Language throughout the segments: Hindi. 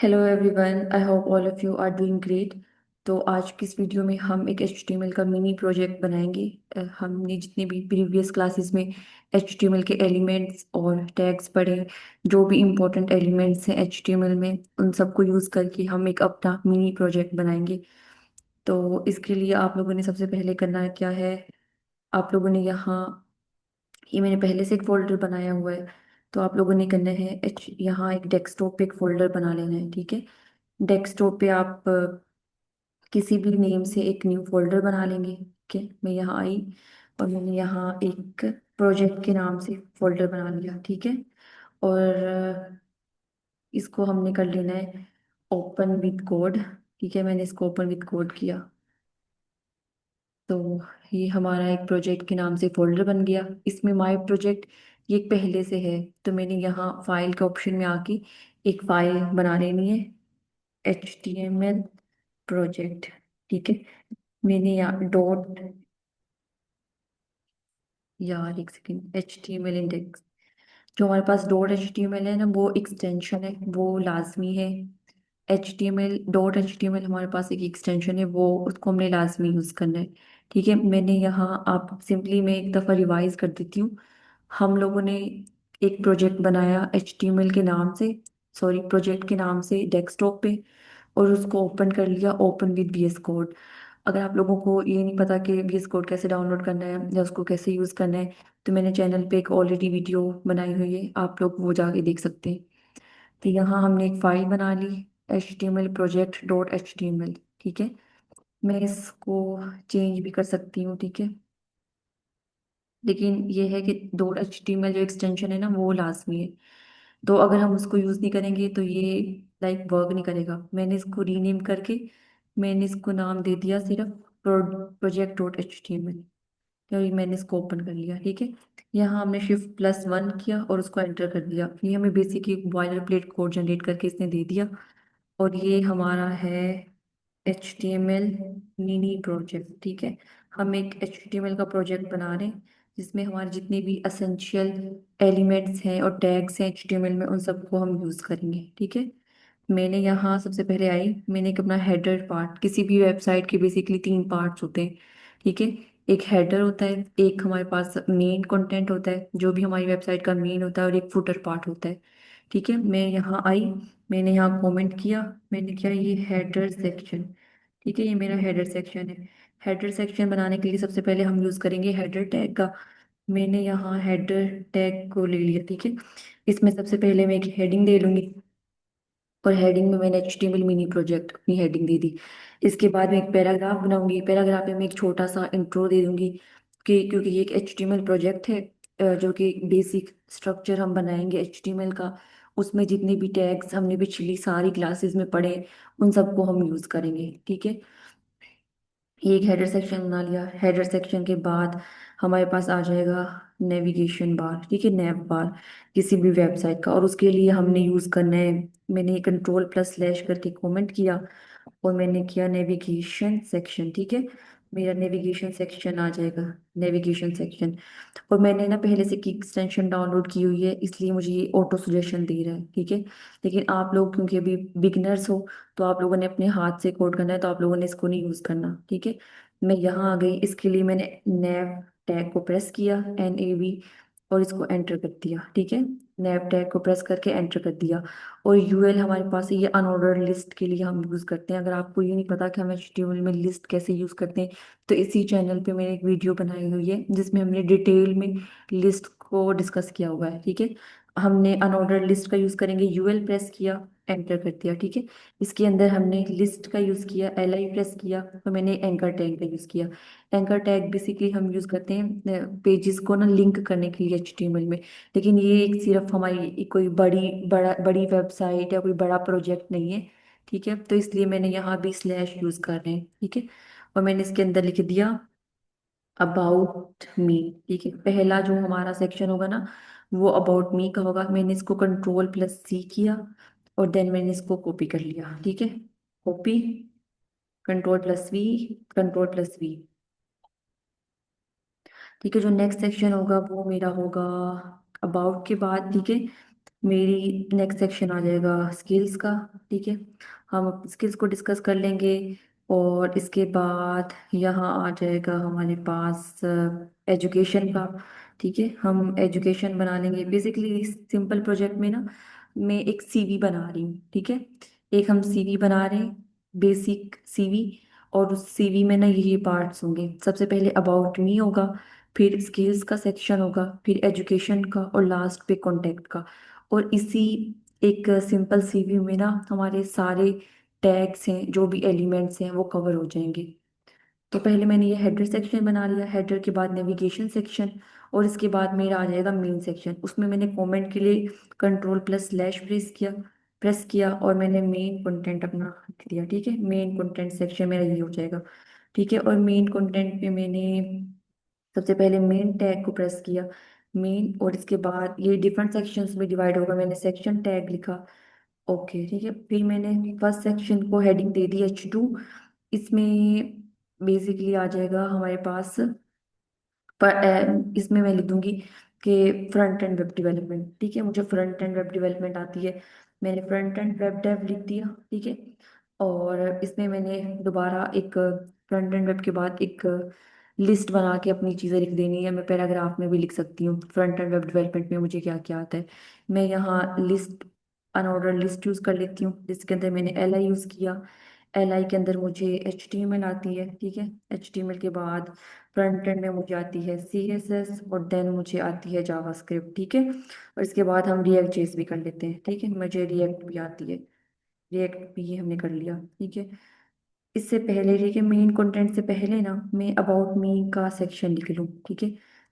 Hello everyone, I hope all of you are doing great. तो आज की इस वीडियो में हम एक HTML का मिनी प्रोजेक्ट बनाएंगे। हमने जितने भी प्रीवियस क्लासेस में HTML के एलिमेंट्स और टैग्स पढ़े, जो भी इम्पोर्टेंट एलिमेंट्स हैं HTML में, उन सबको यूज़ करके हम एक अपना मिनी प्रोजेक्ट बनाएंगे। तो इसके लिए आप लोगों ने सबसे पहले करना क्या है, आप लोगों ने यहाँ, ये मैंने पहले से एक फोल्डर बनाया हुआ है। तो आप लोगों ने करना है यहाँ एक डेस्कटॉप पे एक फोल्डर बना लेना है, ठीक है। डेस्कटॉप पे आप किसी भी नेम से एक न्यू फोल्डर बना लेंगे, ठीक है। मैं यहाँ आई और मैंने यहाँ एक प्रोजेक्ट के नाम से फोल्डर बना लिया, ठीक है। और इसको हमने कर लेना है ओपन विद कोड, ठीक है। मैंने इसको ओपन विद कोड किया। तो ये हमारा एक प्रोजेक्ट के नाम से फोल्डर बन गया। इसमें माय प्रोजेक्ट ये पहले से है, तो मैंने यहाँ फाइल के ऑप्शन में आके एक फाइल बना लेनी है, HTML प्रोजेक्ट, ठीक है। मैंने यहाँ डॉट, यार एक सेकेंड, HTML इंडेक्स, जो हमारे पास डॉट HTML है ना, वो एक्सटेंशन है, वो लाजमी है। HTML डॉट HTML हमारे पास एक एक्सटेंशन है, वो उसको हमने लाजमी यूज़ करना है, ठीक है। मैंने यहाँ, आप सिंपली मैं एक दफ़ा रिवाइज कर देती हूँ। हम लोगों ने एक प्रोजेक्ट बनाया HTML के नाम से, सॉरी प्रोजेक्ट के नाम से डेस्कटॉप पे, और उसको ओपन कर लिया, ओपन विद VS कोड। अगर आप लोगों को ये नहीं पता कि VS कोड कैसे डाउनलोड करना है या उसको कैसे यूज़ करना है, तो मैंने चैनल पे एक ऑलरेडी वीडियो बनाई हुई है, आप लोग वो जाके देख सकते हैं। तो यहाँ हमने एक फाइल बना ली, HTML प्रोजेक्ट डॉट HTML, ठीक है। मैं इसको चेंज भी कर सकती हूँ, ठीक है। लेकिन ये है कि डॉट HTML जो एक्सटेंशन है ना, वो लाजमी है। तो अगर हम उसको यूज़ नहीं करेंगे तो ये लाइक वर्क नहीं करेगा। मैंने इसको रीनेम करके, मैंने इसको नाम दे दिया सिर्फ प्रोजेक्ट डॉट HTML। तो ये मैंने इसको ओपन कर लिया, ठीक है। यहाँ हमने Shift+1 किया और उसको एंटर कर दिया। ये हमें basically boiler plate code generate करके इसने दे दिया। और ये हमारा है HTML मिनी प्रोजेक्ट, ठीक है। हम एक HTML का प्रोजेक्ट बना रहे हैं जिसमें हमारे जितने भी असेंशियल एलिमेंट्स हैं और टैग्स हैं HTML में, उन सबको हम यूज़ करेंगे, ठीक है। मैंने यहाँ सबसे पहले आई, मैंने एक अपना हेडर पार्ट, किसी भी वेबसाइट के बेसिकली तीन पार्ट्स होते हैं, ठीक है। एक हेडर होता है, एक हमारे पास मेन कंटेंट होता है जो भी हमारी वेबसाइट का मेन होता है, और एक फुटर पार्ट होता है, ठीक है। मैं यहाँ आई, मैंने यहाँ कमेंट किया, मैंने किया ये हेडर सेक्शन, ठीक है। ये मेरा हेडर सेक्शन है। हेडर सेक्शन बनाने के लिए सबसे पहले हम यूज़ करेंगे हेडर टैग का। मैंने यहाँ हेडर टैग को ले लिया, ठीक है। इसमें सबसे पहले मैं एक हेडिंग दे लूंगी, और हेडिंग में मैंने HTML मिनी प्रोजेक्ट अपनी हेडिंग दे दी। इसके बाद मैं एक पैराग्राफ बनाऊंगी, पैराग्राफ में मैं एक छोटा सा इंट्रो दे दूंगी कि क्योंकि ये एक HTML प्रोजेक्ट है, जो कि बेसिक स्ट्रक्चर हम बनाएंगे HTML का। उसमें जितने भी टैग्स हमने पिछली सारी क्लासेस में पढ़े, उन सबको हम यूज़ करेंगे, ठीक है। ये एक हेडर सेक्शन बना लिया। हेडर सेक्शन के बाद हमारे पास आ जाएगा नेविगेशन बार, ठीक है, नेव बार किसी भी वेबसाइट का, और उसके लिए हमने यूज़ करना है, मैंने Ctrl+/ करके कमेंट किया और मैंने किया नेविगेशन सेक्शन, ठीक है। मेरा नेविगेशन सेक्शन आ जाएगा, नेविगेशन सेक्शन। और मैंने ना पहले से की एक्सटेंशन डाउनलोड की हुई है, इसलिए मुझे ये ऑटो सजेशन दे रहा है, ठीक है। लेकिन आप लोग क्योंकि अभी बिगनर्स हो, तो आप लोगों ने अपने हाथ से कोड करना है, तो आप लोगों ने इसको नहीं यूज़ करना, ठीक है। मैं यहाँ आ गई, इसके लिए मैंने नैव टैग को प्रेस किया, NAV, और इसको एंटर कर दिया, ठीक है। नैव टैग को प्रेस करके एंटर कर दिया। और UL हमारे पास है, ये अनऑर्डर्ड लिस्ट के लिए हम यूज़ करते हैं। अगर आपको ये नहीं पता कि हम HTML में लिस्ट कैसे यूज़ करते हैं, तो इसी चैनल पे मैंने एक वीडियो बनाई हुई है जिसमें हमने डिटेल में लिस्ट को डिस्कस किया हुआ है, ठीक है। हमने अनऑर्डर्ड लिस्ट का यूज़ करेंगे, UL प्रेस किया, एंटर कर दिया, ठीक है। इसके अंदर हमने लिस्ट का यूज़ किया, LI प्रेस किया, और मैंने एंकर टैग का यूज़ किया। एंकर टैग बेसिकली हम यूज़ करते हैं पेजेस को ना लिंक करने के लिए HTML में। लेकिन ये एक सिर्फ हमारी कोई बड़ी वेबसाइट या कोई बड़ा प्रोजेक्ट नहीं है, ठीक है। तो इसलिए मैंने यहाँ भी स्लैश यूज़ कर रहे हैं, ठीक है। और मैंने इसके अंदर लिख दिया अबाउट मी, ठीक है। पहला जो हमारा सेक्शन होगा ना, वो अबाउट मी का होगा। मैंने इसको Ctrl+C किया और देन मैंने इसको कॉपी कर लिया, ठीक है। कॉपी, Ctrl+V, Ctrl+V, ठीक है। जो नेक्स्ट सेक्शन होगा वो मेरा होगा अबाउट के बाद, ठीक है। मेरी नेक्स्ट सेक्शन आ जाएगा स्किल्स का। ठीक है, हम स्किल्स को डिस्कस कर लेंगे। और इसके बाद यहाँ आ जाएगा हमारे पास एजुकेशन का। ठीक है, हम एजुकेशन बना लेंगे। बेसिकली सिंपल प्रोजेक्ट में ना मैं एक सीवी बना रही हूँ। ठीक है, एक हम सीवी बना रहे हैं, बेसिक सीवी। और उस सीवी में ना यही पार्ट्स होंगे। सबसे पहले अबाउट मी होगा, फिर स्किल्स का सेक्शन होगा, फिर एजुकेशन का, और लास्ट पे कॉन्टेक्ट का। और इसी एक सिंपल सीवी में ना हमारे सारे टैग्स हैं, जो भी एलिमेंट्स हैं वो कवर हो जाएंगे। तो पहले मैंने ये हेडर सेक्शन बना लिया, हेडर के बाद नेविगेशन सेक्शन, और इसके बाद मेरा आ जाएगा मेन सेक्शन। उसमें मैंने कमेंट के लिए कंट्रोल प्लस स्लैश प्रेस किया और मैंने मेन कंटेंट अपना लिख दिया। ठीक है, मेन कंटेंट सेक्शन मेरा ये हो जाएगा। ठीक है, और मेन कंटेंट पे मैंने सबसे पहले मेन टैग को प्रेस किया, मेन, और इसके बाद ये डिफरेंट सेक्शंस में डिवाइड होगा, मैंने सेक्शन टैग लिखा। ओके, ठीक है, फिर मैंने फर्स्ट सेक्शन को हेडिंग दे दी H2। इसमें बेसिकली आ जाएगा हमारे पास, पर इसमें मैं लिख दूंगी कि फ्रंट एंड वेब डेवलपमेंट। ठीक है, मुझे फ्रंट एंड वेब डेवलपमेंट आती है, मैंने फ्रंट एंड वेब डेव लिख दिया। ठीक है, और इसमें मैंने दोबारा एक फ्रंट एंड वेब के बाद एक लिस्ट बना के अपनी चीज़ें लिख देनी है। मैं पैराग्राफ में भी लिख सकती हूँ फ्रंट एंड वेब डेवलपमेंट में मुझे क्या क्या आता है। मैं यहाँ लिस्ट, अनऑर्डर लिस्ट यूज़ कर लेती हूँ, जिसके अंदर मैंने एल आई यूज़ किया। एल आई के अंदर मुझे एच टी एम एल आती है। ठीक है, एच टी एम एल के बाद फ्रंट एंड में मुझे आती है CSS, और देन मुझे आती है जावास्क्रिप्ट। ठीक है, और इसके बाद हम रिएक्ट जेएस भी कर लेते हैं। ठीक है, मुझे रिएक्ट भी आती है, रिएक्ट भी हमने कर लिया। ठीक है, इससे पहले, ठीक है, मेन कंटेंट से पहले ना मैं अबाउट मी का सेक्शन लिख लूँ। ठीक है,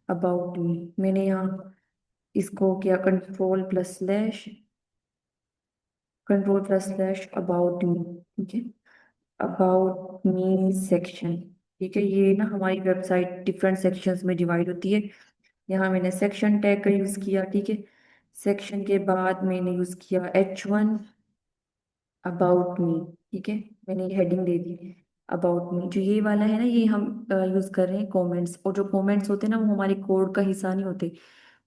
अबाउट मी मैंने यहाँ इसको किया control plus slash about me. ठीक है, अबाउट मी सेक्शन। ठीक है, ये ना हमारी वेबसाइट डिफरेंट सेक्शंस में डिवाइड होती है। यहाँ मैंने सेक्शन टैग का यूज़ किया। ठीक है, सेक्शन के बाद मैंने यूज़ किया H1 अबाउट मी। ठीक है, मैंने ये heading they the about me. जो ये वाला है ना, ये हम यूज़ कर रहे हैं कमेंट्स, और जो कमेंट्स होते हैं ना वो हमारे कोड का हिस्सा नहीं होते,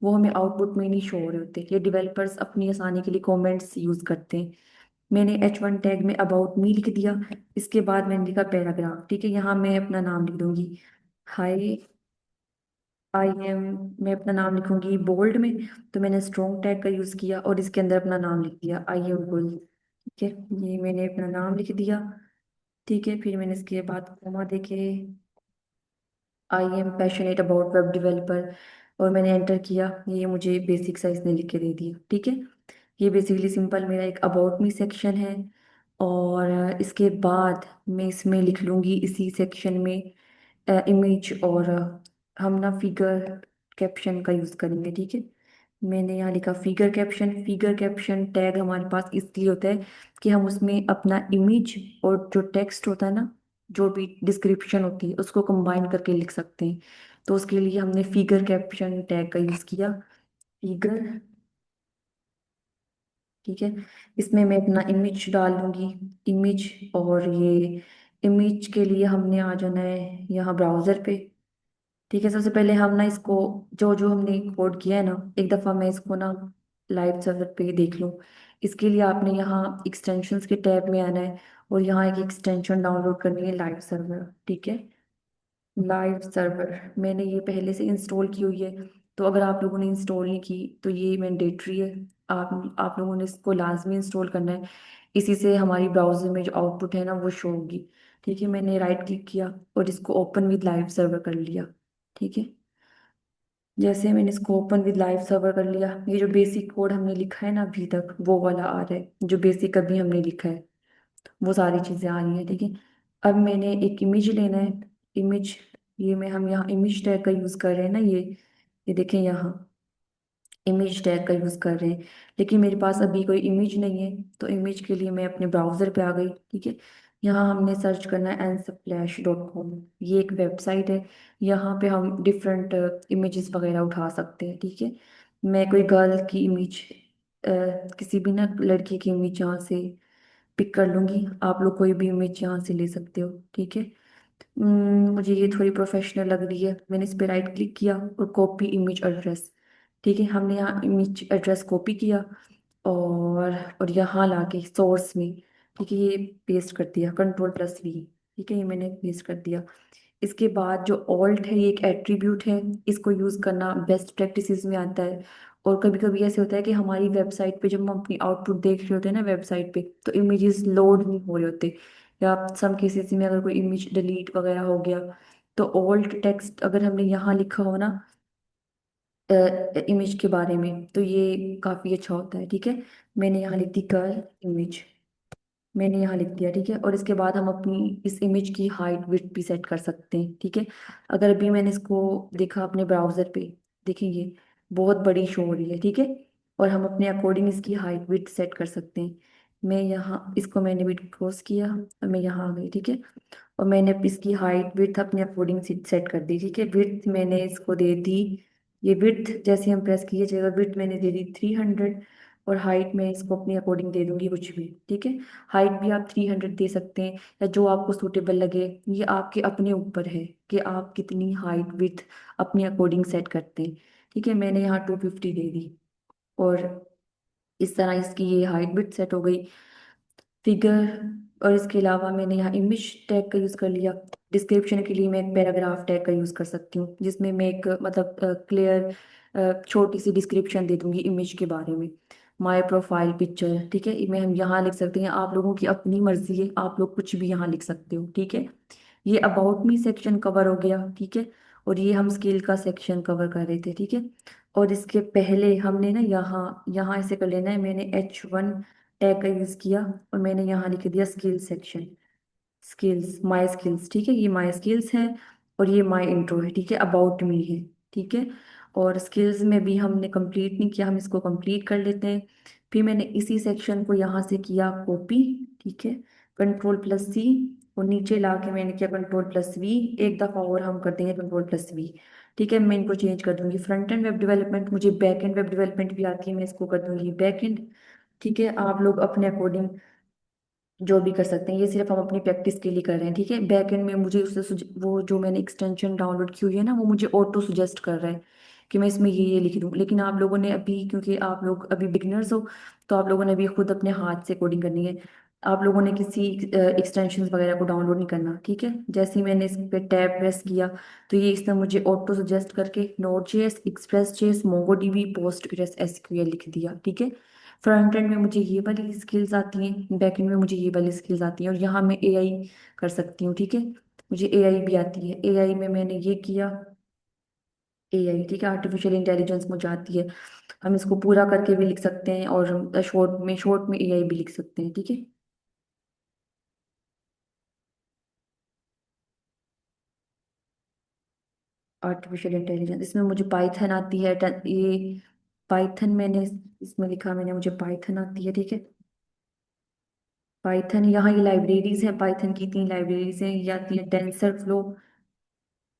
वो हमें आउटपुट में नहीं शो हो रहे होते। ये डेवलपर्स अपनी आसानी के लिए कमेंट्स यूज़ करते हैं। मैंने H1 टैग में अबाउट मी लिख दिया। इसके बाद मैंने लिखा पैराग्राफ। ठीक है, यहाँ मैं अपना नाम लिख दूंगी, हाय आई एम। मैं अपना नाम लिखूंगी बोल्ड में, तो मैंने स्ट्रॉन्ग टैग का यूज़ किया और इसके अंदर अपना नाम लिख दिया, आई एम गुल। ठीक है, ये मैंने अपना नाम लिख दिया। ठीक है, फिर मैंने इसके बाद कोमा देके I am passionate about web developer, और मैंने एंटर किया। ये मुझे बेसिक साइज ने लिख के दे दिया। ठीक है, ये बेसिकली सिंपल मेरा एक अबाउट मी सेक्शन है। और इसके बाद मैं इसमें लिख लूँगी इसी सेक्शन में इमेज, और हम ना फिगर कैप्शन का यूज़ करेंगे। ठीक है, मैंने यहाँ लिखा figure caption. Figure caption tag हमारे पास इसलिए होता है कि हम उसमें अपना इमेज और जो टेक्स्ट होता है ना, जो भी डिस्क्रिप्शन होती है, उसको कंबाइन करके लिख सकते हैं। तो उसके लिए हमने फिगर कैप्शन टैग का यूज़ किया, फिगर। ठीक है, इसमें मैं अपना इमेज डाल दूंगी, इमेज। और ये इमेज के लिए हमने आ जाना है यहाँ ब्राउज़र पे। ठीक है, सबसे पहले हम ना इसको, जो जो हमने कोड किया है ना, एक दफ़ा मैं इसको ना लाइव सर्वर पे देख लूँ। इसके लिए आपने यहाँ एक्सटेंशंस के टैब में आना है, और यहाँ एक एक्सटेंशन डाउनलोड करनी है, लाइव सर्वर। ठीक है, लाइव सर्वर मैंने ये पहले से इंस्टॉल की हुई है। तो अगर आप लोगों ने इंस्टॉल नहीं की तो ये मैंडेटरी है, आप लोगों ने इसको लाजमी इंस्टॉल करना है। इसी से हमारी ब्राउज़र में जो आउटपुट है ना वो शो होगी। ठीक है, मैंने राइट क्लिक किया और इसको ओपन विद लाइव सर्वर कर लिया। ठीक है, जैसे मैंने इसको ओपन विद लाइव सर्वर कर लिया, ये जो बेसिक कोड हमने लिखा है ना अभी तक, वो वाला आ रहा है, जो बेसिक अभी हमने लिखा है वो सारी चीज़ें आ रही हैं। ठीक है, अब मैंने एक इमेज लेना है, इमेज। ये में हम यहाँ इमेज टैग का यूज़ कर रहे हैं ना, ये देखें, यहाँ इमेज टैग का यूज़ कर रहे हैं। लेकिन मेरे पास अभी कोई इमेज नहीं है, तो इमेज के लिए मैं अपने ब्राउज़र पे आ गई। ठीक है, यहाँ हमने सर्च करना है ansplash.com। ये एक वेबसाइट है, यहाँ पे हम डिफरेंट इमेजेस वगैरह उठा सकते हैं। ठीक है, मैं कोई गर्ल की इमेज, किसी भी ना लड़की की इमेज यहाँ से पिक कर लूँगी। आप लोग कोई भी इमेज यहाँ से ले सकते हो। ठीक है, मुझे ये थोड़ी प्रोफेशनल लग रही है, मैंने इस पर राइट क्लिक किया और कॉपी इमेज एड्रेस। ठीक है, हमने यहाँ इमेज एड्रेस कॉपी किया। और यहाँ लाके सोर्स में, ठीक है, ये पेस्ट कर दिया, कंट्रोल+V, ठीक है, ये मैंने पेस्ट कर दिया। इसके बाद जो ऑल्ट है, ये एक एट्रीब्यूट है, इसको यूज़ करना बेस्ट प्रैक्टिसेस में आता है। और कभी कभी ऐसे होता है कि हमारी वेबसाइट पे जब हम अपनी आउटपुट देख रहे होते हैं ना वेबसाइट पे, तो इमेजेस लोड नहीं हो रहे होते, या सम केसेस में अगर कोई इमेज डिलीट वगैरह हो गया, तो ऑल्ट टेक्स्ट अगर हमने यहाँ लिखा हो ना इमेज के बारे में, तो ये काफ़ी अच्छा होता है, ठीक है। मैंने यहाँ लिख दी कर्ल इमेज, मैंने यहाँ लिख दिया, ठीक है। और इसके बाद हम अपनी इस इमेज की हाइट विड्थ भी सेट कर सकते हैं, ठीक है। अगर अभी मैंने इसको देखा अपने ब्राउजर पे, देखेंगे बहुत बड़ी शो हो रही है, ठीक है। और हम अपने अकॉर्डिंग इसकी हाइट विड्थ सेट कर सकते हैं। मैं यहाँ इसको मैंने विड्थ क्रॉस किया और मैं यहाँ आ गई, ठीक है। और मैंने अब इसकी हाइट विड्थ अपने अकॉर्डिंग सेट कर दी, ठीक है। विड्थ मैंने इसको दे दी, ये विड्थ जैसे हम प्रेस किए जाएगा, विड्थ मैंने दे दी 300। और हाइट मैं इसको अपने अकॉर्डिंग दे दूंगी कुछ भी, ठीक है। हाइट भी आप 300 दे सकते हैं, या जो आपको सूटेबल लगे, ये आपके अपने ऊपर है कि आप कितनी हाइट विड्थ अपने अकॉर्डिंग सेट करते हैं, ठीक है। मैंने यहाँ 250 दे दी, और इस तरह इसकी ये हाइट विड्थ सेट हो गई। फिगर, और इसके अलावा मैंने यहाँ इमेज टैग का यूज़ कर लिया। डिस्क्रिप्शन के लिए मैं एक पैराग्राफ टैग का यूज़ कर सकती हूँ, जिसमें मैं एक मतलब क्लियर छोटी सी डिस्क्रिप्शन दे दूंगी इमेज के बारे में। माय प्रोफाइल पिक्चर, ठीक है, मैं हम यहाँ लिख सकते हैं, आप लोगों की अपनी मर्जी है, आप लोग कुछ भी यहाँ लिख सकते हो, ठीक है। ये अबाउट मी सेक्शन कवर हो गया, ठीक है। और ये हम स्किल का सेक्शन कवर कर रहे थे, ठीक है। और इसके पहले हमने ना यहाँ यहाँ ऐसे कर लेना है, मैंने H1 टैग का यूज किया, और मैंने यहाँ लिख दिया skill section, skills, my skills, ठीक है, ये माय स्किल्स है। और ये माय इंट्रो है, ठीक है, अबाउट मी है, ठीक है। और स्किल्स में भी हमने कंप्लीट नहीं किया, हम इसको कंप्लीट कर लेते हैं। फिर मैंने इसी सेक्शन को यहाँ से किया कॉपी, ठीक है, कंट्रोल+C, और नीचे ला के मैंने किया कंट्रोल+V। एक दफ़ा और हम कर देंगे कंट्रोल+V, ठीक है। मैं इनको चेंज कर दूंगी, फ्रंट एंड वेब डेवलपमेंट, मुझे बैक एंड वेब डेवलपमेंट भी आती है, मैं इसको कर दूंगी बैक एंड, ठीक है। आप लोग अपने अकॉर्डिंग जो भी कर सकते हैं, ये सिर्फ हम अपनी प्रैक्टिस के लिए कर रहे हैं, ठीक है। बैक एंड में मुझे उससे वो जो मैंने एक्सटेंशन डाउनलोड की हुई है ना, वो मुझे ऑटो सुजेस्ट कर रहा है कि मैं इसमें ये लिख दूँ। लेकिन आप लोगों ने अभी, क्योंकि आप लोग अभी बिगिनर्स हो, तो आप लोगों ने अभी खुद अपने हाथ से कोडिंग करनी है। आप लोगों ने किसी एक्सटेंशंस वगैरह को डाउनलोड नहीं करना, ठीक है। जैसे ही मैंने इस पे टैब प्रेस किया, तो ये इसने मुझे ऑटो सजेस्ट करके नोड.js, एक्सप्रेस.js, मोंगोडीबी, पोस्टग्रेस एसक्यूएल लिख दिया, ठीक है। फ्रंट एंड में मुझे ये वाली स्किल्स आती हैं, बैक एंड में मुझे ये वाली स्किल्स आती हैं, और यहाँ मैं एआई कर सकती हूँ, ठीक है। मुझे एआई भी आती है, एआई में मैंने ये किया, एआई, ठीक है, आर्टिफिशियल इंटेलिजेंस मुझे आती है। हम इसको पूरा करके भी लिख सकते हैं, और हम शॉर्ट में एआई भी लिख सकते हैं, ठीक है। आर्टिफिशियल इंटेलिजेंस, इसमें मुझे पाइथन आती है, ये पाइथन मैंने इसमें लिखा, मैंने मुझे पाइथन आती है, ठीक है। पाइथन, यहाँ ये लाइब्रेरीज हैं, पाइथन की 3 लाइब्रेरीज हैं, ये आती है टेंसर फ्लो,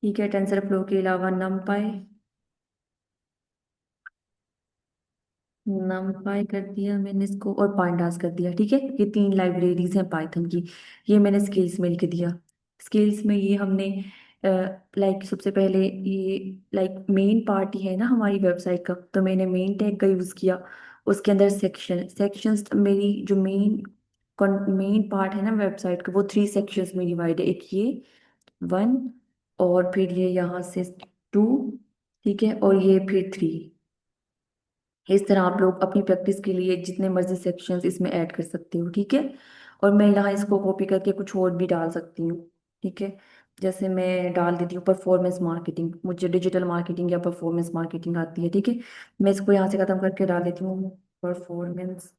ठीक है। टेंसर फ्लो के अलावा नमपाई कर दिया मैंने इसको, और पांडास कर दिया, ठीक है। ये 3 लाइब्रेरीज हैं पाइथन की, ये मैंने स्किल्स में लिख दिया। स्किल्स में ये हमने लाइक सबसे पहले ये लाइक मेन पार्ट ही है ना हमारी वेबसाइट का, तो मैंने मेन टैग का यूज़ किया। उसके अंदर सेक्शंस मेरी जो मेन पार्ट है ना वेबसाइट का, वो 3 सेक्शंस में डिवाइड है, एक ये 1, और फिर ये यहाँ से 2, ठीक है, और ये फिर 3। इस तरह आप लोग अपनी प्रैक्टिस के लिए जितने मर्जी सेक्शंस इसमें ऐड कर सकते हो, ठीक है। और मैं यहाँ इसको कॉपी करके कुछ और भी डाल सकती हूँ, ठीक है। जैसे मैं डाल देती हूँ परफॉर्मेंस मार्केटिंग, मुझे डिजिटल मार्केटिंग या परफॉर्मेंस मार्केटिंग आती है, ठीक है। मैं इसको यहाँ से खत्म करके डाल देती हूँ परफॉर्मेंस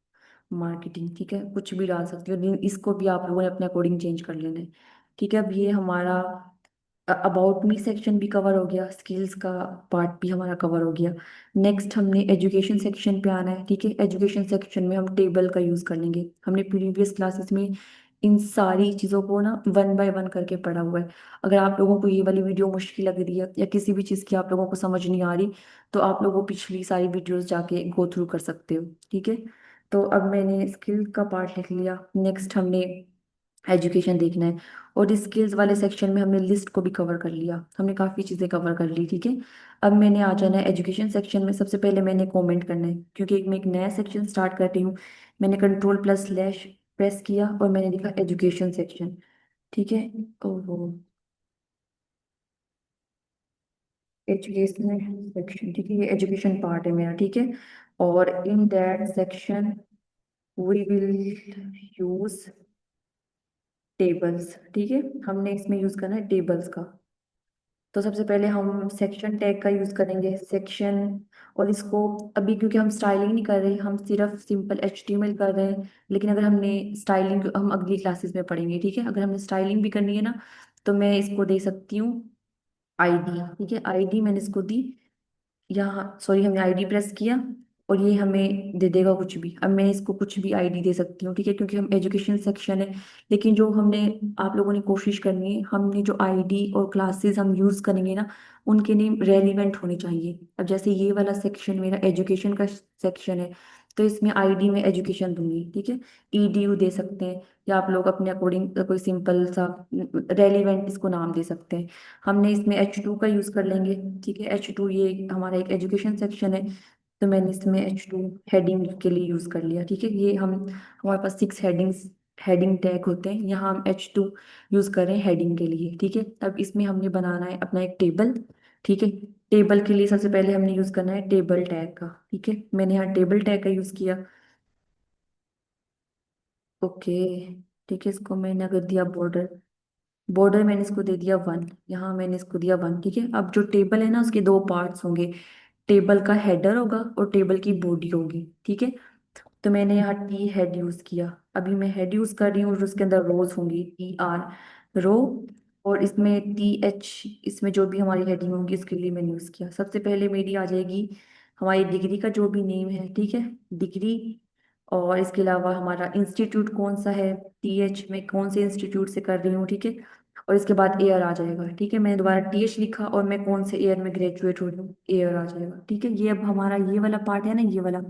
मार्केटिंग, ठीक है, कुछ भी डाल सकती हूँ, लेकिन इसको भी आप लोगों ने अपने अकॉर्डिंग चेंज कर लेना है, ठीक है। अब ये हमारा अबाउट मी सेक्शन भी कवर हो गया, स्किल्स का पार्ट भी हमारा कवर हो गया। नेक्स्ट हमने एजुकेशन सेक्शन पे आना है, ठीक है। एजुकेशन सेक्शन में हम टेबल का यूज़ कर लेंगे, हमने प्रीवियस क्लासेस में इन सारी चीज़ों को ना 1 बाय 1 करके पढ़ा हुआ है। अगर आप लोगों को ये वाली वीडियो मुश्किल लग रही है, या किसी भी चीज़ की आप लोगों को समझ नहीं आ रही, तो आप लोगों को पिछली सारी वीडियोस जाके गो थ्रू कर सकते हो, ठीक है। तो अब मैंने स्किल का पार्ट लिख लिया। नेक्स्ट हमने एजुकेशन देखना है। और स्किल्स वाले सेक्शन में हमने लिस्ट को भी कवर कर लिया, हमने काफ़ी चीज़ें कवर कर ली, ठीक है। अब मैंने आ जाना है एजुकेशन सेक्शन में। सबसे पहले मैंने कमेंट करना है, क्योंकि मैं एक नया सेक्शन स्टार्ट कर रही हूँ। मैंने कंट्रोल+/ प्रेस किया और मैंने लिखा एजुकेशन सेक्शन, ठीक है। ओहो, एजुकेशन सेक्शन, ठीक है, ये एजुकेशन पार्ट है मेरा, ठीक है। और in that section we will use tables, ठीक है। हमने इसमें यूज करना है टेबल्स का। तो सबसे पहले हम सेक्शन टैग का यूज करेंगे, सेक्शन। और इसको अभी क्योंकि हम स्टाइलिंग नहीं कर रहे, हम सिर्फ सिंपल HTML कर रहे हैं। लेकिन अगर हमने स्टाइलिंग हम अगली क्लासेस में पढ़ेंगे, ठीक है। अगर हमने स्टाइलिंग भी करनी है ना, तो मैं इसको दे सकती हूँ ID, ठीक है। ID मैंने इसको दी, यहाँ सॉरी हमने ID प्रेस किया और ये हमें दे देगा कुछ भी। अब मैं इसको कुछ भी ID दे सकती हूँ, ठीक है, क्योंकि हम एजुकेशन सेक्शन है। लेकिन जो हमने, आप लोगों ने कोशिश करनी है, हमने जो ID और क्लासेस हम यूज करेंगे ना, उनके नेम रेलिवेंट होने चाहिए। अब जैसे ये वाला सेक्शन मेरा एजुकेशन का सेक्शन है, तो इसमें ID में एजुकेशन दूंगी, ठीक है। EDU दे सकते हैं, या आप लोग अपने अकॉर्डिंग कोई सिंपल सा रेलिवेंट इसको नाम दे सकते हैं। हमने इसमें H2 का यूज कर लेंगे, ठीक है। H2 ये हमारा एक एजुकेशन सेक्शन है, तो मैंने इसमें H2 हेडिंग के लिए यूज कर लिया, ठीक है। ये हम, हमारे पास 6 हेडिंग टैग होते हैं, यहाँ हम H2 यूज कर रहे हैं हेडिंग के लिए, ठीक है। अब इसमें हमने बनाना है अपना एक टेबल, ठीक है। टेबल के लिए सबसे पहले हमने यूज करना है टेबल टैग का, ठीक है। मैंने यहाँ टेबल टैग का यूज किया, ओके, ठीक है। इसको मैंने अगर दिया बॉर्डर, बॉर्डर मैंने इसको दे दिया 1, यहाँ मैंने इसको दिया 1, ठीक है। अब जो टेबल है ना, उसके दो पार्ट्स होंगे, टेबल का हेडर होगा और टेबल की बॉडी होगी, ठीक है। तो मैंने यहाँ T हेड यूज किया, अभी मैं हेड यूज कर रही हूँ और उसके अंदर रोज होंगी, TR रो। और इसमें TH, इसमें जो भी हमारी हेडिंग होगी उसके लिए मैंने यूज किया। सबसे पहले मेरी आ जाएगी हमारी डिग्री का जो भी नेम है, ठीक है, डिग्री। और इसके अलावा हमारा इंस्टीट्यूट कौन सा है, TH में कौन से इंस्टीट्यूट से कर रही हूँ, ठीक है। और इसके बाद ईयर आ जाएगा, ठीक है। मैंने दोबारा TH लिखा और मैं कौन से ईयर में ग्रेजुएट हो रही हूँ, ईयर आ जाएगा, ठीक है। ये अब हमारा ये वाला पार्ट है ना, ये वाला,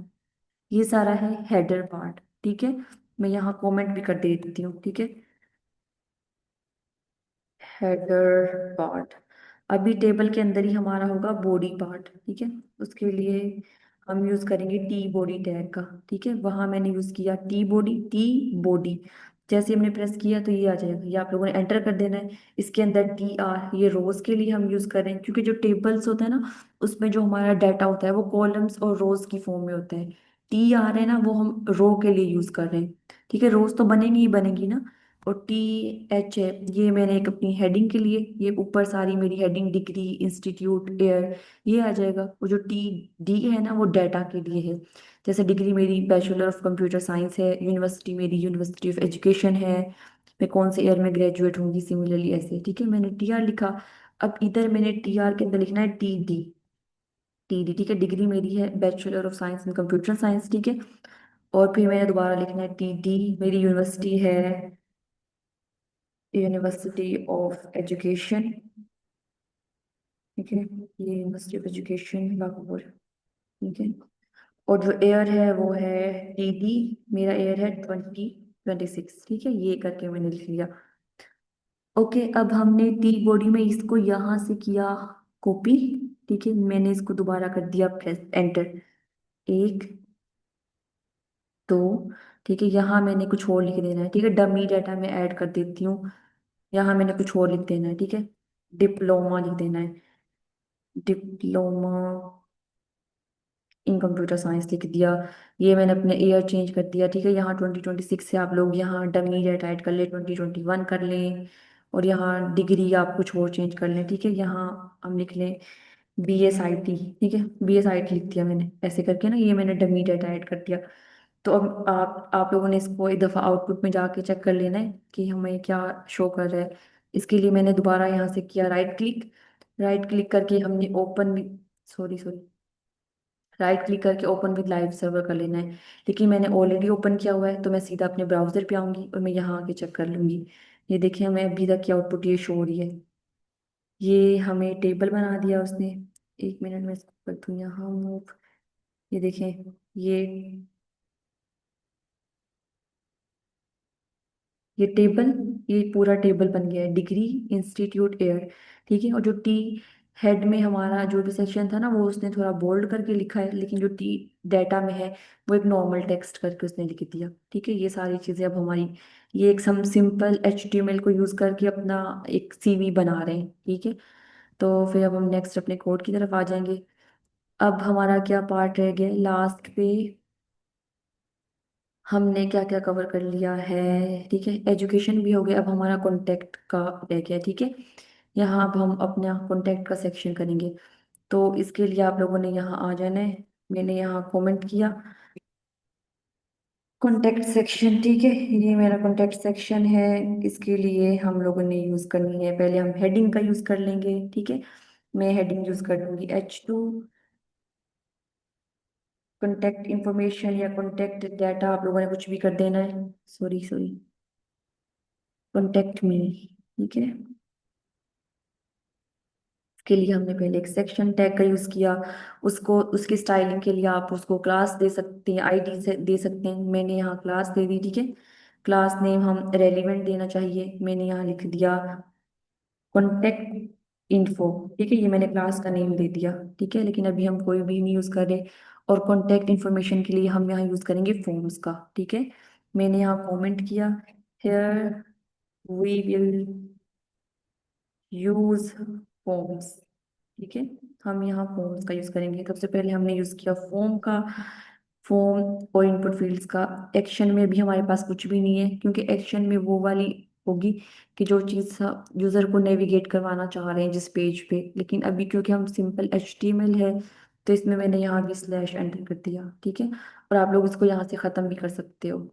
ये सारा है हेडर पार्ट, ठीक है। मैं यहाँ कमेंट भी कर देती हूँ, ठीक है, हेडर पार्ट। अभी टेबल के अंदर ही हमारा होगा बॉडी पार्ट, ठीक है। उसके लिए हम यूज करेंगे T बॉडी टैग का, ठीक है। वहां मैंने यूज किया T बॉडी। जैसे हमने प्रेस किया तो ये आ जाएगा, ये आप लोगों ने एंटर कर देना है। इसके अंदर TR, ये रोज के लिए हम यूज कर रहे हैं, क्योंकि जो टेबल्स होता है ना, उसमें जो हमारा डाटा होता है वो कॉलम्स और रोज की फॉर्म में होता है। TR है ना, वो हम रो के लिए यूज कर रहे हैं, ठीक है। रोज तो बनेंगी ही बनेंगी ना। और TH है, ये मैंने एक अपनी हेडिंग के लिए, ये ऊपर सारी मेरी हेडिंग डिग्री, इंस्टीट्यूट, एयर, ये आ जाएगा। और जो TD है ना, वो डाटा के लिए है। जैसे डिग्री मेरी बैचलर ऑफ कंप्यूटर साइंस है, यूनिवर्सिटी मेरी यूनिवर्सिटी ऑफ एजुकेशन है, मैं कौन से ईयर में ग्रेजुएट होंगी, सिमिलरली ऐसे, ठीक है। मैंने TR लिखा। अब इधर मैंने TR के अंदर लिखना है TD, ठीक है। डिग्री मेरी है bachelor of science in computer science, ठीक है। और फिर मैंने दोबारा लिखना है TD, मेरी यूनिवर्सिटी है यूनिवर्सिटी ऑफ एजुकेशन, ठीक है, ये यूनिवर्सिटी ऑफ एजुकेशन लाहौर, ठीक है। और जो एयर है वो है TD, मेरा एयर है 2026, ठीक है। ये करके मैंने लिख लिया, ओके। अब हमने T बॉडी में इसको यहाँ से किया कॉपी, ठीक है। मैंने इसको दोबारा कर दिया प्रेस एंटर, एक, दो, ठीक है। यहाँ मैंने कुछ और लिख देना है, ठीक है। डमी डाटा में ऐड कर देती हूँ, यहाँ मैंने कुछ और लिख देना है, ठीक है। डिप्लोमा लिख देना है, डिप्लोमा इन कंप्यूटर साइंस लिख दिया। ये मैंने अपने ईयर चेंज कर दिया, ठीक है। यहाँ 2026 से आप लोग यहाँ डमी डेट ऐड कर ले, 2021 कर लें। और यहाँ डिग्री आप कुछ और चेंज कर लें, ठीक है। यहाँ हम लिख लें BSIT, ठीक है, BSIT लिख दिया मैंने ऐसे करके ना, ये मैंने डमी डेटा ऐड कर दिया। तो अब आप लोगों ने इसको एक दफ़ा आउटपुट में जाके चेक कर लेना है कि हमें क्या शो कर रहा है। इसके लिए मैंने दोबारा यहाँ से किया राइट क्लिक करके हमने open, sorry sorry, right click करके ओपन विद लाइव सर्वर कर लेना है। लेकिन मैंने ऑलरेडी ओपन किया हुआ है, तो मैं सीधा अपने ब्राउजर पे आऊंगी और मैं यहाँ आके चेक कर लूंगी। ये देखिए, हमें अभी तक की आउटपुट ये शो हो रही है, ये हमें टेबल बना दिया उसने। एक मिनट में इसको कर दूँ यहाँ मूव, ये देखें, ये ये टेबल, ये पूरा टेबल बन गया है, डिग्री, इंस्टीट्यूट, एयर। ठीक है, और जो टी हेड में हमारा जो भी सेक्शन था ना वो उसने थोड़ा बोल्ड करके लिखा है, लेकिन जो टी डाटा में है वो एक नॉर्मल टेक्स्ट करके उसने लिख दिया। ठीक है, ये सारी चीजें अब हमारी, ये एक हम सिंपल HTML को यूज करके अपना एक CV बना रहे हैं। ठीक है, तो फिर अब हम नेक्स्ट अपने कोड की तरफ आ जाएंगे। अब हमारा क्या पार्ट रह गया लास्ट पे, हमने क्या क्या कवर कर लिया है। ठीक है, एजुकेशन भी हो गया, अब हमारा कॉन्टेक्ट का रह गया। ठीक है, यहाँ अब हम अपना कॉन्टेक्ट का सेक्शन करेंगे। तो इसके लिए आप लोगों ने यहाँ आ जाना है, मैंने यहाँ कमेंट किया कॉन्टेक्ट सेक्शन। ठीक है, ये मेरा कॉन्टेक्ट सेक्शन है। इसके लिए हम लोगों ने यूज करनी है, पहले हम हेडिंग का यूज कर लेंगे। ठीक है, मैं हेडिंग यूज कर दूंगी H2, कॉन्टेक्ट इंफॉर्मेशन या कॉन्टेक्ट डाटा आप लोगों ने कुछ भी कर देना है। Sorry sorry, contact me. ठीक है, के लिए हमने पहले एक सेक्शन टैग का यूज किया। उसको उसकी स्टाइलिंग के लिए आप उसको क्लास दे सकते हैं, ID से दे सकते हैं। मैंने यहाँ क्लास दे दी। ठीक है, क्लास नेम हम रेलिवेंट देना चाहिए, मैंने यहाँ लिख दिया कॉन्टेक्ट इन्फो। ठीक है, ये मैंने क्लास का नेम दे दिया। ठीक है, लेकिन अभी हम कोई भी नहीं यूज कर रहे। और कॉन्टेक्ट इन्फॉर्मेशन के लिए हम यहाँ यूज करेंगे फॉर्म्स का। ठीक है, मैंने यहाँ कमेंट किया here we will use forms. ठीक है, हम यहाँ फॉर्म्स का यूज करेंगे। सबसे पहले हमने यूज किया फॉर्म का, फॉर्म और इनपुट फील्ड्स का। एक्शन में भी हमारे पास कुछ भी नहीं है, क्योंकि एक्शन में वो वाली होगी कि जो चीज़ यूजर को नेविगेट करवाना चाह रहे हैं जिस पेज पे। लेकिन अभी क्योंकि हम सिंपल HTML है, तो इसमें मैंने यहाँ भी स्लैश एंटर कर दिया। ठीक है, और आप लोग इसको यहाँ से ख़त्म भी कर सकते हो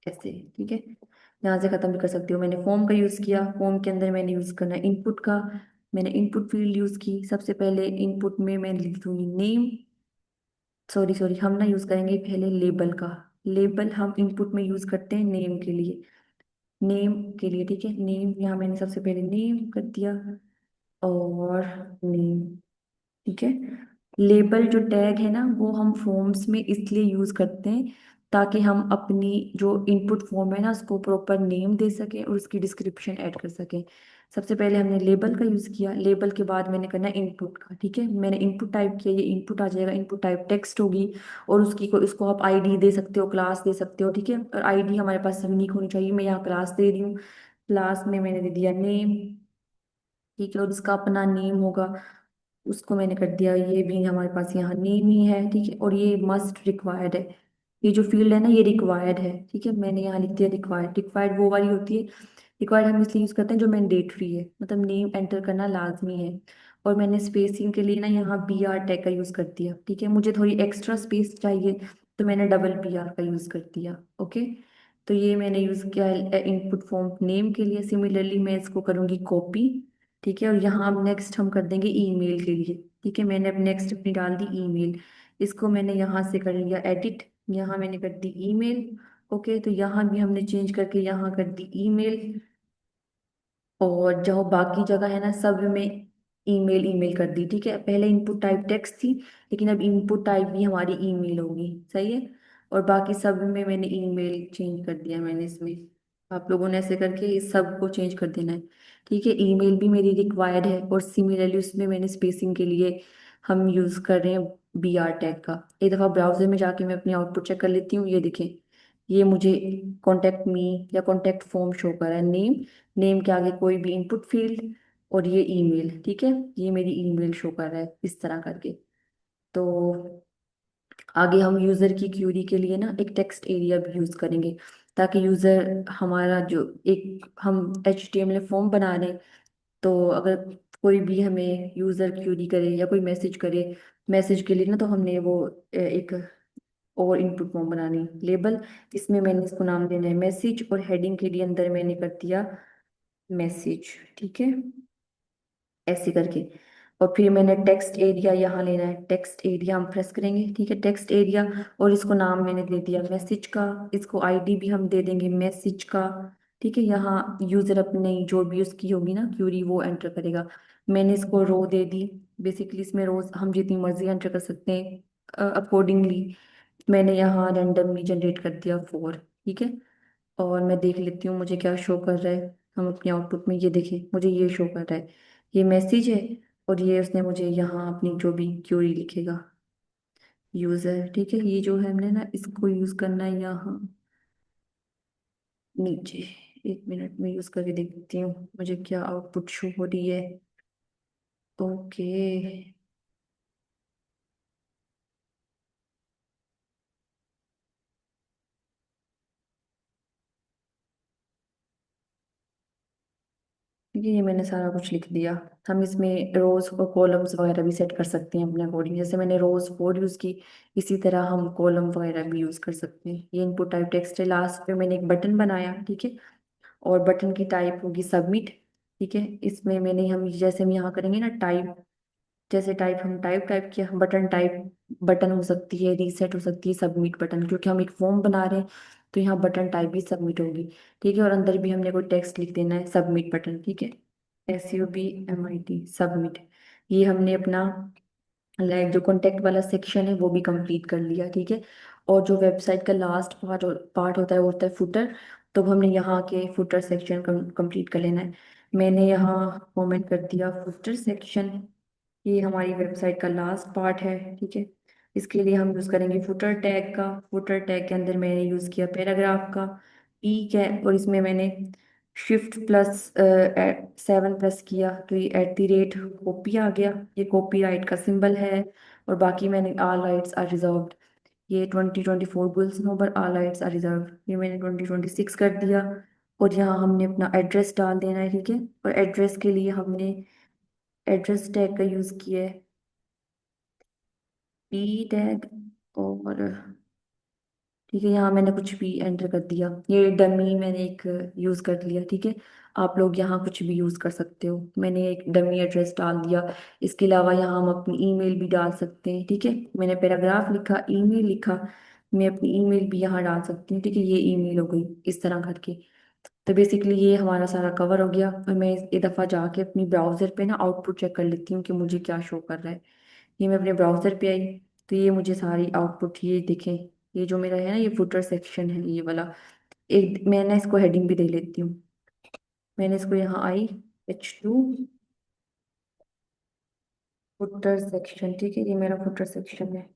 ऐसे। ठीक है, यहाँ से ख़त्म भी कर सकते हो। मैंने फॉर्म का यूज़ किया, फॉर्म के अंदर मैंने यूज़ करना है इनपुट का। मैंने इनपुट फील्ड यूज़ की। सबसे पहले इनपुट में मैं लिख दूंगी नेम। सॉरी सॉरी, हम ना यूज़ करेंगे पहले लेबल का। लेबल हम इनपुट में यूज़ करते हैं नेम के लिए, नेम के लिए। ठीक है, नेम यहाँ मैंने सबसे पहले नेम कर दिया और नेम। ठीक है, लेबल जो टैग है ना वो हम फॉर्म्स में इसलिए यूज करते हैं ताकि हम अपनी जो इनपुट फॉर्म है ना उसको प्रॉपर नेम दे सकें और उसकी डिस्क्रिप्शन ऐड कर सकें। सबसे पहले हमने लेबल का यूज किया, लेबल के बाद मैंने करना है इनपुट का। ठीक है, मैंने इनपुट टाइप किया, ये इनपुट आ जाएगा, इनपुट टाइप टेक्स्ट होगी। और उसकी को इसको आप ID दे सकते हो, क्लास दे सकते हो। ठीक है, और ID हमारे पास यूनिक होनी चाहिए। मैं यहाँ क्लास दे रही हूँ, क्लास में मैंने दे दिया नेम। ठीक है, और इसका अपना नेम होगा, उसको मैंने कर दिया। ये भी हमारे पास यहाँ नेम ही है। ठीक है, और ये मस्ट रिक्वायर्ड है, ये जो फील्ड है ना ये रिक्वायर्ड है। ठीक है, मैंने यहाँ लिख दिया रिक्वायर्ड। रिक्वायर्ड वो वाली होती है, रिक्वायर्ड हम इसलिए यूज करते हैं जो मैंडेटरी है, मतलब नेम एंटर करना लाजमी है। और मैंने स्पेसिंग के लिए ना यहाँ BR टैग का यूज कर दिया। ठीक है, मुझे थोड़ी एक्स्ट्रा स्पेस चाहिए तो मैंने डबल BR का यूज कर दिया। ओके, तो ये मैंने यूज किया इनपुट फॉर्म नेम के लिए। सिमिलरली मैं इसको करूंगी कॉपी। ठीक है, और यहाँ अब नेक्स्ट हम कर देंगे ईमेल के लिए। ठीक है, मैंने अब नेक्स्ट अपनी डाल दी ईमेल। इसको मैंने यहाँ से कर लिया एडिट, यहाँ मैंने कर दी ईमेल। ओके, तो यहाँ भी हमने चेंज करके यहाँ कर दी ईमेल। और जो बाकी जगह है ना सब में ईमेल ईमेल कर दी। ठीक है, पहले इनपुट टाइप टेक्स्ट थी, लेकिन अब इनपुट टाइप भी हमारी ईमेल होगी। सही है, और बाकी सब में मैंने ईमेल चेंज कर दिया मैंने इसमें। आप लोगों ने ऐसे करके इस सब को चेंज कर देना है। ठीक है, ईमेल भी मेरी रिक्वायर्ड है, और सिमिलरली उसमें मैंने स्पेसिंग के लिए हम यूज कर रहे हैं BR टैग का। एक दफ़ा ब्राउजर में जाके मैं अपनी आउटपुट चेक कर लेती हूँ। ये देखें, ये मुझे कॉन्टेक्ट मी या कॉन्टेक्ट फॉर्म शो कर रहा है, नेम, नेम के आगे कोई भी इनपुट फील्ड, और ये ईमेल। ठीक है, ये मेरी ईमेल शो कर रहा है इस तरह करके। तो आगे हम यूजर की क्यूरी के लिए ना एक टेक्स्ट एरिया भी यूज करेंगे, ताकि यूजर हमारा जो एक हम HTML फॉर्म बना रहे हैं, तो अगर कोई भी हमें यूजर क्यूरी करे या कोई मैसेज करे, मैसेज के लिए ना तो हमने वो एक और इनपुट फॉर्म बनानी लेबल। इसमें मैंने इसको नाम देना है मैसेज, और हेडिंग के लिए अंदर मैंने कर दिया मैसेज। ठीक है, ऐसे करके। और फिर मैंने टेक्स्ट एरिया यहाँ लेना है, टेक्स्ट एरिया हम प्रेस करेंगे। ठीक है, टेक्स्ट एरिया, और इसको नाम मैंने दे दिया मैसेज का। इसको ID भी हम दे देंगे मैसेज का। ठीक है, यहाँ यूजर अपने जो भी उसकी होगी ना क्यूरी वो एंटर करेगा। मैंने इसको रो दे दी। बेसिकली इसमें रोज हम जितनी मर्जी एंटर कर सकते हैं अकॉर्डिंगली। मैंने यहाँ रैंडमली जनरेट कर दिया 4। ठीक है, और मैं देख लेती हूँ मुझे क्या शो कर रहा है। हम अपने आउटपुट में ये देखें, मुझे ये शो कर रहा है, ये मैसेज है। और ये उसने मुझे यहाँ अपनी जो भी क्यूरी लिखेगा, यूजर, ठीक है, ये जो है हमने ना इसको यूज करना है यहाँ नीचे। एक मिनट में यूज करके देखती हूँ मुझे क्या आउटपुट शो हो रही है। ओके, ये मैंने सारा कुछ लिख दिया। हम इसमें रोज और कॉलम्स वगैरह भी सेट कर सकते हैं अपने अकॉर्डिंग। जैसे मैंने रोज 4 यूज की, इसी तरह हम कॉलम वगैरह भी यूज कर सकते हैं। ये इनपुट टाइप टेक्स्ट है। लास्ट पे मैंने एक बटन बनाया, ठीक है, और बटन की टाइप होगी सबमिट। ठीक है, इसमें मैंने हम जैसे हम यहाँ करेंगे ना टाइप, जैसे टाइप हम टाइप टाइप किया, बटन टाइप बटन हो सकती है, रीसेट हो सकती है, सबमिट बटन, क्योंकि हम एक फॉर्म बना रहे हैं तो यहाँ बटन टाइप भी सबमिट होगी। ठीक है, और अंदर भी हमने कोई टेक्स्ट लिख देना है, सबमिट बटन, ठीक है, SUBMIT, सबमिट। ये हमने अपना लाइक जो कॉन्टेक्ट वाला सेक्शन है वो भी कंप्लीट कर लिया, ठीक है। और जो वेबसाइट का लास्ट पार्ट होता है वो होता है फुटर। तो अब हमने यहाँ के फुटर सेक्शन कंप्लीट कर लेना है। मैंने यहाँ कमेंट कर दिया फुटर सेक्शन। ये हमारी वेबसाइट का लास्ट पार्ट है, ठीक है। इसके लिए हम यूज़ करेंगे फुटर टैग का। फुटर टैग के अंदर मैंने यूज़ किया पैराग्राफ का ई है, और इसमें मैंने Shift+7 प्रेस किया तो ये @ कॉपी आ गया। ये कॉपीराइट का सिंबल है। और बाकी मैंने ऑल राइट्स आर रिजर्व्ड, ये 2024 bulls number, all rights are reserved, ये मैंने 2026 कर दिया। और यहाँ हमने अपना एड्रेस डाल देना है, ठीक है। और एड्रेस के लिए हमने एड्रेस टैग का यूज़ किया है, P टैग। और ठीक है, यहाँ मैंने कुछ भी एंटर कर दिया, ये डमी मैंने एक यूज़ कर लिया, ठीक है। आप लोग यहाँ कुछ भी यूज़ कर सकते हो। मैंने एक डमी एड्रेस डाल दिया। इसके अलावा यहाँ हम अपनी ईमेल भी डाल सकते हैं, ठीक है। मैंने पैराग्राफ लिखा, ईमेल लिखा, मैं अपनी ईमेल भी यहाँ डाल सकती हूँ, ठीक है। ये ईमेल हो गई इस तरह करके। तो बेसिकली ये हमारा सारा कवर हो गया। और मैं एक दफ़ा जाके अपनी ब्राउज़र पे ना आउटपुट चेक कर लेती हूँ कि मुझे क्या शो कर रहा है। ये मैं अपने ब्राउज़र पे आई तो ये मुझे सारी आउटपुट, ये देखें, ये जो मेरा है ना, ये फुटर सेक्शन है ये वाला। एक मैं ना इसको हेडिंग भी दे लेती हूँ। मैंने इसको यहाँ आई H2 फुटर सेक्शन, ठीक है, ये मेरा फुटर सेक्शन है।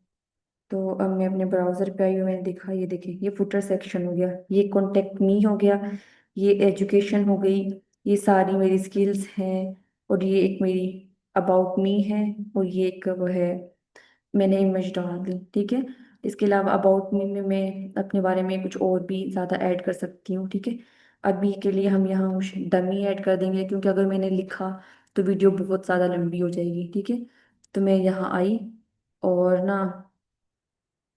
तो अब मैं अपने ब्राउजर पे आई हूँ, मैंने देखा, ये देखिए ये फुटर सेक्शन हो गया, ये कॉन्टेक्ट मी हो गया, ये एजुकेशन हो गई, ये सारी मेरी स्किल्स हैं। और ये एक मेरी अबाउट मी है। और ये एक वो है, मैंने इमेज डाल दी, ठीक है। इसके अलावा अबाउट मी में मैं अपने बारे में कुछ और भी ज़्यादा ऐड कर सकती हूँ, ठीक है। अभी के लिए हम यहाँ डमी ऐड कर देंगे, क्योंकि अगर मैंने लिखा तो वीडियो बहुत ज़्यादा लंबी हो जाएगी, ठीक है। तो मैं यहाँ आई और ना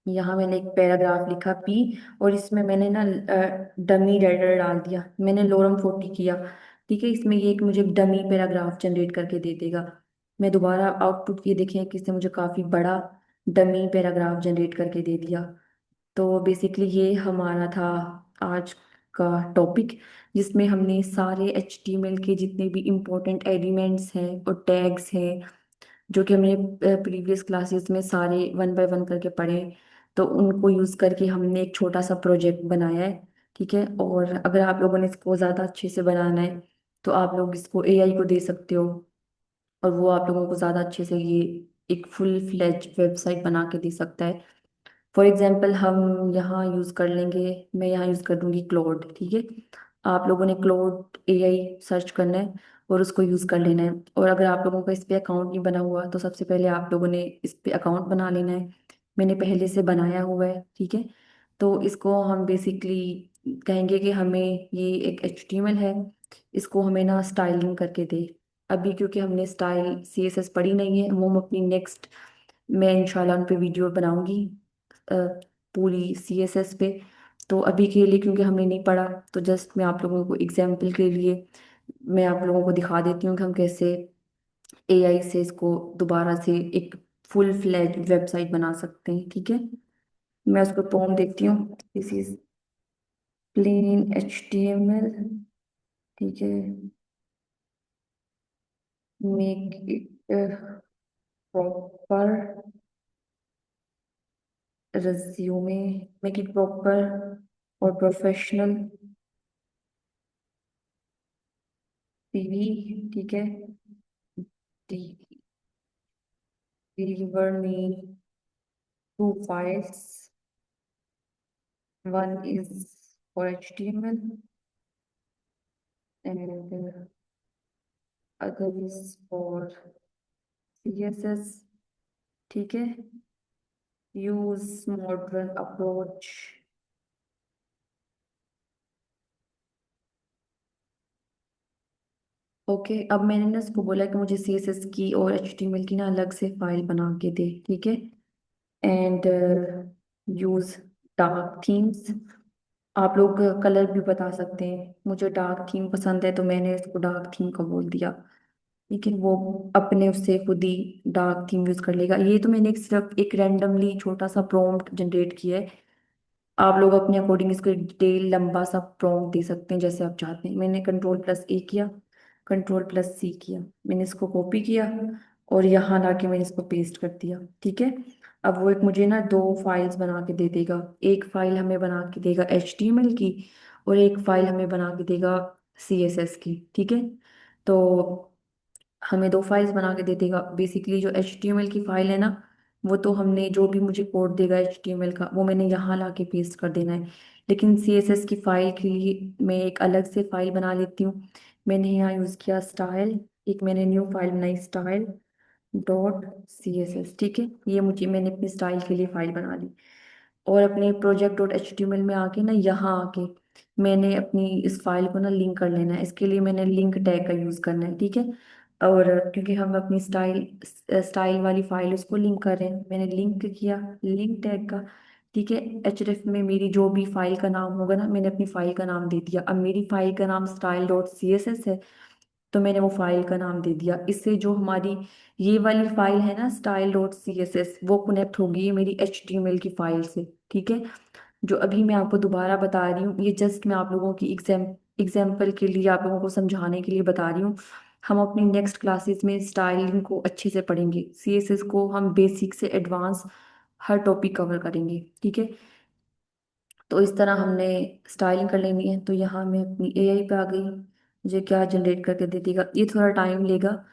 यहाँ मैंने एक पैराग्राफ लिखा पी, और इसमें मैंने ना डमी रेडर डाल दिया, मैंने लोरम 40 किया, ठीक है। इसमें ये एक मुझे डमी पैराग्राफ जनरेट करके दे देगा। मैं दोबारा आउटपुट ये देखें कि इसने मुझे काफ़ी बड़ा डमी पैराग्राफ जनरेट करके दे दिया। तो बेसिकली ये हमारा था आज का टॉपिक, जिसमें हमने सारे HTML के जितने भी इम्पोर्टेंट एलिमेंट्स हैं और टैग्स हैं, जो कि हमने प्रीवियस क्लासेस में सारे 1 बाय 1 करके पढ़े, तो उनको यूज़ करके हमने एक छोटा सा प्रोजेक्ट बनाया है, ठीक है। और अगर आप लोगों ने इसको ज़्यादा अच्छे से बनाना है तो आप लोग इसको AI को दे सकते हो, और वो आप लोगों को ज़्यादा अच्छे से ये एक फुल फ्लेज वेबसाइट बना के दे सकता है। फॉर एग्जाम्पल हम यहाँ यूज़ कर लेंगे, मैं यहाँ यूज़ कर दूंगी क्लोड, ठीक है। आप लोगों ने क्लोड AI सर्च करना है और उसको यूज़ कर लेना है। और अगर आप लोगों का इस पे अकाउंट नहीं बना हुआ तो सबसे पहले आप लोगों ने इस पे अकाउंट बना लेना है। मैंने पहले से बनाया हुआ है, ठीक है। तो इसको हम बेसिकली कहेंगे कि हमें ये एक HTML है, इसको हमें ना स्टाइलिंग करके दे। अभी क्योंकि हमने स्टाइल CSS पढ़ी नहीं है, वो हम अपनी नेक्स्ट, मैं इंशाल्लाह उन पे वीडियो बनाऊंगी अ, पूरी CSS पे। तो अभी के लिए क्योंकि हमने नहीं पढ़ा, तो जस्ट मैं आप लोगों को एग्जाम्पल के लिए मैं आप लोगों को दिखा देती हूँ कि हम कैसे AI से इसको दोबारा से एक फुल फ्लैज वेबसाइट बना सकते हैं, ठीक है। मैं उसको प्रॉम्प्ट देती हूँ, दिस इज प्लेन HTML, ठीक है, make it proper resume, make it proper और प्रोफेशनल, सीवी, ठीक है। Deliver me two files, one is for HTML and other is for CSS, ठीक है। Use modern approach. ओके, अब मैंने ना इसको बोला कि मुझे CSS की और HTML की ना अलग से फाइल बना के दे, ठीक है। And use dark themes. आप लोग कलर भी बता सकते हैं, मुझे डार्क थीम पसंद है तो मैंने इसको डार्क थीम का बोल दिया, लेकिन वो अपने उससे खुद ही डार्क थीम यूज कर लेगा। ये तो मैंने सिर्फ एक रैंडमली छोटा सा प्रॉम्प्ट जनरेट किया है। आप लोग अपने अकॉर्डिंग इसको एक डिटेल लंबा सा प्रॉम्प्ट दे सकते हैं जैसे आप चाहते हैं। मैंने कंट्रोल+A किया, कंट्रोल+C किया, मैंने इसको कॉपी किया और यहाँ लाके मैंने इसको पेस्ट कर दिया, ठीक है। अब वो एक मुझे ना दो फाइल्स बना के दे देगा। एक फाइल हमें बना के देगा HTML की और एक फाइल हमें बना के देगा CSS की, ठीक है। तो हमें दो फाइल्स बना के दे देगा। बेसिकली जो HTML की फाइल है ना, वो तो हमने जो भी मुझे कोड देगा HTML का वो मैंने यहाँ ला के पेस्ट कर देना है। लेकिन CSS की फाइल के लिए मैं एक अलग से फाइल बना लेती हूँ। मैंने यहाँ यूज़ किया स्टाइल, एक मैंने न्यू फाइल बनाई style.css, ठीक है। ये मुझे मैंने अपनी स्टाइल के लिए फाइल बना ली। और अपने project.html में आके ना यहाँ आके मैंने अपनी इस फाइल को ना लिंक कर लेना है। इसके लिए मैंने लिंक टैग का यूज़ करना है, ठीक है। और क्योंकि हम अपनी स्टाइल स्टाइल वाली फाइल उसको लिंक कर रहे हैं, मैंने लिंक किया लिंक टैग का, ठीक है। href में मेरी जो भी फाइल का नाम होगा ना, मैंने अपनी फाइल का नाम दे दिया। अब मेरी फाइल का नाम style.css है तो मैंने वो फाइल का नाम दे दिया। इससे जो हमारी ये वाली फाइल है ना style.css, वो कनेक्ट होगी मेरी HTML की फाइल से, ठीक है। जो अभी मैं आपको दोबारा बता रही हूँ, ये जस्ट मैं आप लोगों की एग्जाम्पल के लिए, आप लोगों को समझाने के लिए बता रही हूँ। हम अपनी नेक्स्ट क्लासेस में स्टाइलिंग को अच्छे से पढ़ेंगे, CSS को हम बेसिक से एडवांस हर टॉपिक कवर करेंगे, ठीक है। तो इस तरह हमने स्टाइलिंग कर लेनी है। तो यहाँ मैं अपनी AI पे आ गई, मुझे क्या जनरेट करके दे देगा, ये थोड़ा टाइम लेगा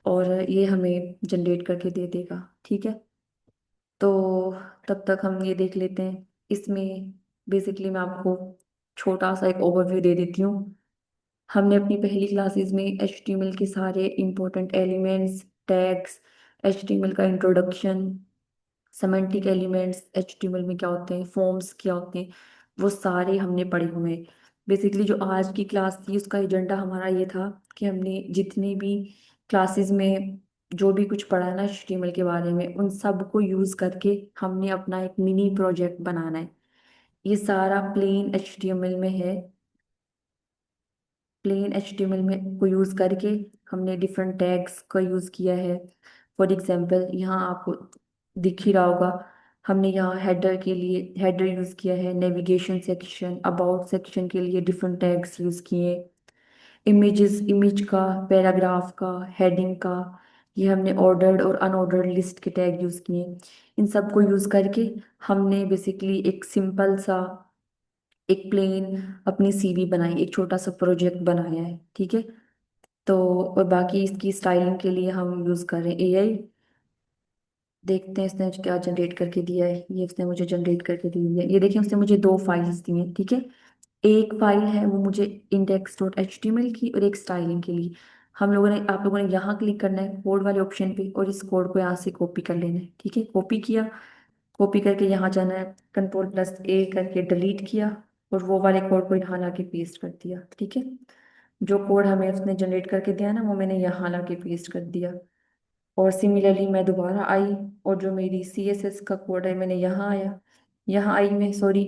और ये हमें जनरेट करके दे देगा, ठीक है। तो तब तक हम ये देख लेते हैं इसमें। बेसिकली मैं आपको छोटा सा एक ओवरव्यू दे देती हूँ। हमने अपनी पहली क्लासेस में HTML के सारे इंपॉर्टेंट एलिमेंट्स, टैग्स, HTML का इंट्रोडक्शन, सेमेंटिक एलिमेंट्स, HTML में क्या होते हैं, फॉर्म्स क्या होते हैं, वो सारे हमने पढ़े हुए हैं। बेसिकली जो आज की क्लास थी उसका एजेंडा हमारा ये था कि हमने जितने भी क्लासेस में जो भी कुछ पढ़ा है ना HTML के बारे में, उन सब को यूज़ करके हमने अपना एक मिनी प्रोजेक्ट बनाना है। ये सारा प्लेन HTML में है। प्लेन HTML में को यूज़ करके हमने डिफरेंट टैग्स का यूज़ किया है। फॉर एग्जांपल यहाँ आपको दिख ही रहा होगा, हमने यहाँ हेडर के लिए हेडर यूज़ किया है, नेविगेशन सेक्शन, अबाउट सेक्शन के लिए डिफरेंट टैग्स यूज़ किए, इमेजेस, इमेज का, पैराग्राफ का, हेडिंग का, ये हमने ऑर्डर्ड और अनऑर्डर्ड लिस्ट के टैग यूज़ किए। इन सब को यूज़ करके हमने बेसिकली एक सिंपल सा एक प्लेन अपनी CV बनाई, एक छोटा सा प्रोजेक्ट बनाया है, ठीक है। तो और बाकी इसकी स्टाइलिंग के लिए हम यूज़ कर रहे हैं AI। देखते हैं इसने क्या जनरेट करके दिया है। ये इसने मुझे जनरेट करके दी है, ये देखिए उसने मुझे दो फाइल्स दी हैं, ठीक है। एक फाइल है वो मुझे index.html की और एक स्टाइलिंग के लिए। आप लोगों ने यहाँ क्लिक करना है कोड वाले ऑप्शन पे और इस कोड को यहाँ से कॉपी कर लेना है, ठीक है। कॉपी किया, कॉपी करके यहाँ जाना है, कंट्रोल+A करके डिलीट किया और वो वाले कोड को यहाँ लाके पेस्ट कर दिया, ठीक है। जो कोड हमें उसने जनरेट करके दिया ना वो मैंने यहाँ लाके पेस्ट कर दिया। और सिमिलरली मैं दोबारा आई और जो मेरी CSS का कोड है मैंने यहाँ आया, यहाँ आई मैं, सॉरी,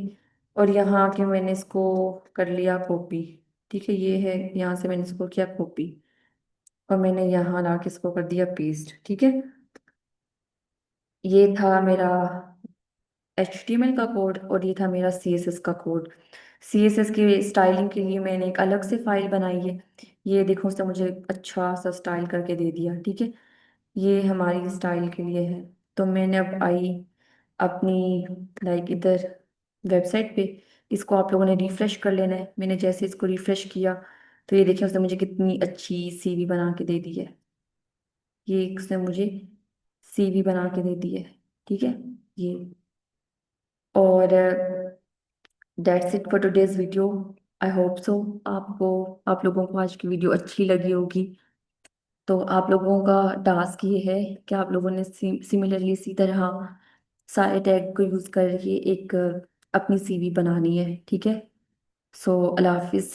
और यहाँ आके मैंने इसको कर लिया कॉपी, ठीक है। ये है, यहाँ से मैंने इसको किया कॉपी और मैंने यहाँ ला के इसको कर दिया पेस्ट, ठीक है। ये था मेरा HTML का कोड और ये था मेरा CSS का कोड। CSS के स्टाइलिंग के लिए मैंने एक अलग से फाइल बनाई है। ये देखो उसने मुझे अच्छा सा स्टाइल करके दे दिया, ठीक है। ये हमारी स्टाइल के लिए है। तो मैंने अब आई अपनी लाइक इधर वेबसाइट पे, इसको आप लोगों ने रिफ्रेश कर लेना है। मैंने जैसे इसको रिफ्रेश किया तो ये देखिए उसने मुझे कितनी अच्छी सीवी बना के दे दी है। ये उसने मुझे सीवी बना के दे दी है। ठीक है। ये और that's it for today's video. I hope so आपको, आप लोगों को आज की वीडियो अच्छी लगी होगी। तो आप लोगों का टास्क ये है कि आप लोगों ने सिमिलरली इसी तरह सारे टैग को यूज करके एक अपनी सीवी बनानी है। ठीक है। सो अल्लाह हाफिज।